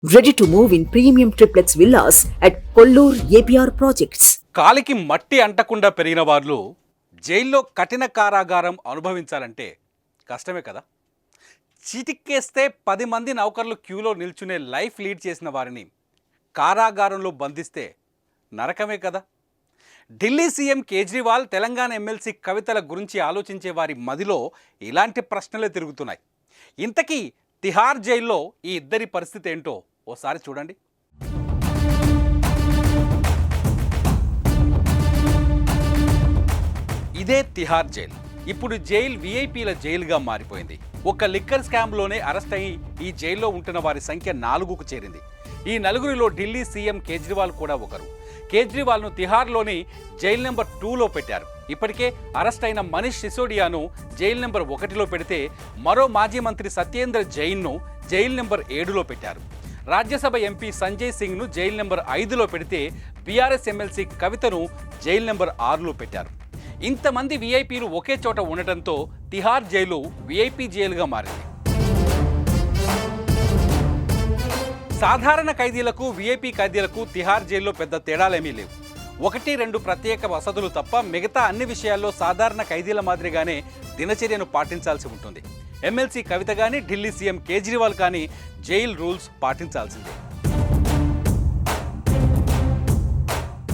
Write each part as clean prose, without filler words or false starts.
Ready to move in premium triplex villas at Kollur APR projects. కాలికి మట్టి అంటకుండా పెరిగిన వాళ్ళు జైల్లో కఠిన కారాగారం అనుభవించాలంటే కష్టమే కదా. చీటిక్కేస్తే 10 మంది నౌకర్లు క్యూలో నిల్చునే లైఫ్ లీడ్ చేసిన వారిని కారాగారంలో బంధిస్తే నరకమే కదా. ఢిల్లీ సీఎం కేజ్రీవాల్, తెలంగాణ ఎమ్మెల్సీ కవితల గురించి ఆలోచించే వారి మదిలో ఇలాంటి ప్రశ్నలే తిరుగుతున్నాయి. ఇంతకీ తిహార్ జైల్లో ఈ ఇద్దరి పరిస్థితి ఏంటో ఓసారి చూడండి. ఇదే తిహార్ జైల్. ఇప్పుడు జైల్ వీఐపీల జైలుగా మారిపోయింది. ఒక లిక్కర్ స్కామ్లోనే అరెస్ట్ అయ్యి ఈ జైల్లో ఉంటున్న వారి సంఖ్య 4కు చేరింది. ఈ నలుగురిలో ఢిల్లీ సీఎం కేజ్రీవాల్ కూడా ఒకరు. కేజ్రీవాల్ను తిహార్లోని జైల్ నెంబర్ 2లో పెట్టారు. ఇప్పటికే అరెస్ట్ అయిన మనీష్ సిసోడియాను జైల్ నెంబర్ 1లో పెడితే, మరో మాజీ మంత్రి సత్యేంద్ర జైన్ను జైల్ నెంబర్ 7లో పెట్టారు. రాజ్యసభ ఎంపీ సంజయ్ సింగ్ను జైల్ నెంబర్ 5లో పెడితే, బీఆర్ఎస్ ఎమ్మెల్సీ కవితను జైల్ నెంబర్ 6లో పెట్టారు. ఇంతమంది వీఐపీలు ఒకే చోట ఉండటంతో తిహార్ జైలు వీఐపీ జైలుగా మారింది. సాధారణ ఖైదీలకు, వీఐపీ ఖైదీలకు తిహార్ జైల్లో పెద్ద తేడాలేమీ లేవు. 1-2 ప్రత్యేక వసతులు తప్ప మిగతా అన్ని విషయాల్లో సాధారణ ఖైదీల మాదిరిగానే దినచర్యను పాటించాల్సి ఉంటుంది. ఎమ్మెల్సీ కవిత కానీ, ఢిల్లీ సీఎం కేజ్రీవాల్ కానీ జైల్ రూల్స్ పాటించాల్సిందే.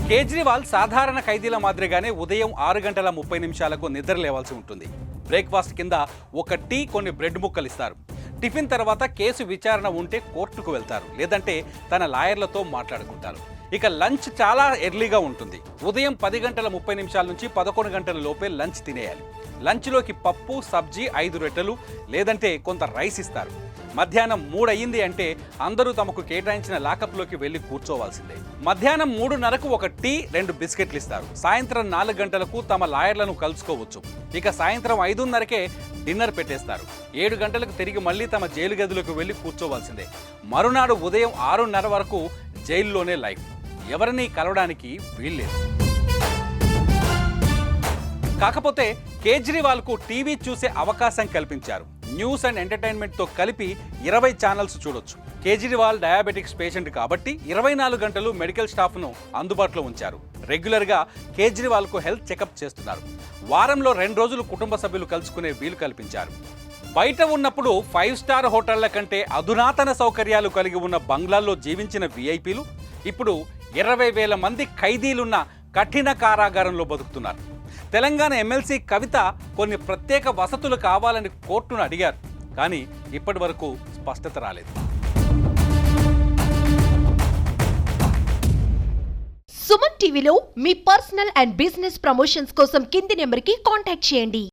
కేజ్రీవాల్ సాధారణ ఖైదీల మాదిరిగానే ఉదయం 6:30 నిద్ర లేవాల్సి ఉంటుంది. బ్రేక్ఫాస్ట్ కింద ఒక టీ, కొన్ని బ్రెడ్ ముక్కలు ఇస్తారు. టిఫిన్ తర్వాత కేసు విచారణ ఉంటే కోర్టుకు వెళ్తారు, లేదంటే తన లాయర్లతో మాట్లాడుకుంటారు. ఇక లంచ్ చాలా ఎర్లీగా ఉంటుంది. ఉదయం 10:30 నుంచి 11 గంటల లోపే లంచ్ తినేయాలి. లంచ్లోకి పప్పు, సబ్జీ, 5 రొట్టెలు లేదంటే కొంత రైస్ ఇస్తారు. మధ్యాహ్నం 3 అయ్యింది అంటే అందరూ తమకు కేటాయించిన లాకప్లోకి వెళ్ళి కూర్చోవాల్సిందే. మధ్యాహ్నం 3:30కు ఒక టీ, 2 బిస్కెట్లు ఇస్తారు. సాయంత్రం 4 గంటలకు తమ లాయర్లను కలుసుకోవచ్చు. ఇక సాయంత్రం 5:30కే డిన్నర్ పెట్టేస్తారు. 7 గంటలకు తిరిగి మళ్ళీ తమ జైలు గదిలోకి వెళ్ళి కూర్చోవాల్సిందే. మరునాడు ఉదయం 6:30 వరకు జైల్లోనే లైఫ్. ఎవరిని కలవడానికి వీల్లేదు. కాకపోతే కేజ్రీవాల్కు టీవీ చూసే అవకాశం కల్పించారు. న్యూస్ అండ్ ఎంటర్టైన్మెంట్తో కలిపి 20 ఛానల్స్ చూడొచ్చు. కేజ్రీవాల్ డయాబెటిక్స్ పేషెంట్ కాబట్టి 24 గంటలు మెడికల్ స్టాఫ్ను అందుబాటులో ఉంచారు. రెగ్యులర్గా కేజ్రీవాల్కు హెల్త్ చెకప్ చేస్తున్నారు. వారంలో 2 రోజులు కుటుంబ సభ్యులు కలుసుకునే వీలు కల్పించారు. బయట ఉన్నప్పుడు 5 స్టార్ హోటళ్ల కంటే అధునాతన సౌకర్యాలు కలిగి ఉన్న బంగ్లాల్లో జీవించిన వీఐపీలు ఇప్పుడు 20,000 మంది ఖైదీలున్న కఠిన కారాగారంలో బతుకుతున్నారు. తెలంగాణ ఎమ్మెల్సీ కవిత కొన్ని ప్రత్యేక వసతులు కావాలని కోర్టును అడిగారు, కానీ ఇప్పటి వరకు స్పష్టత రాలేదు. సుమన్ టీవీలో మీ పర్సనల్ అండ్ బిజినెస్ ప్రమోషన్స్ కోసం కింది నెంబర్కి కాంటాక్ట్ చేయండి.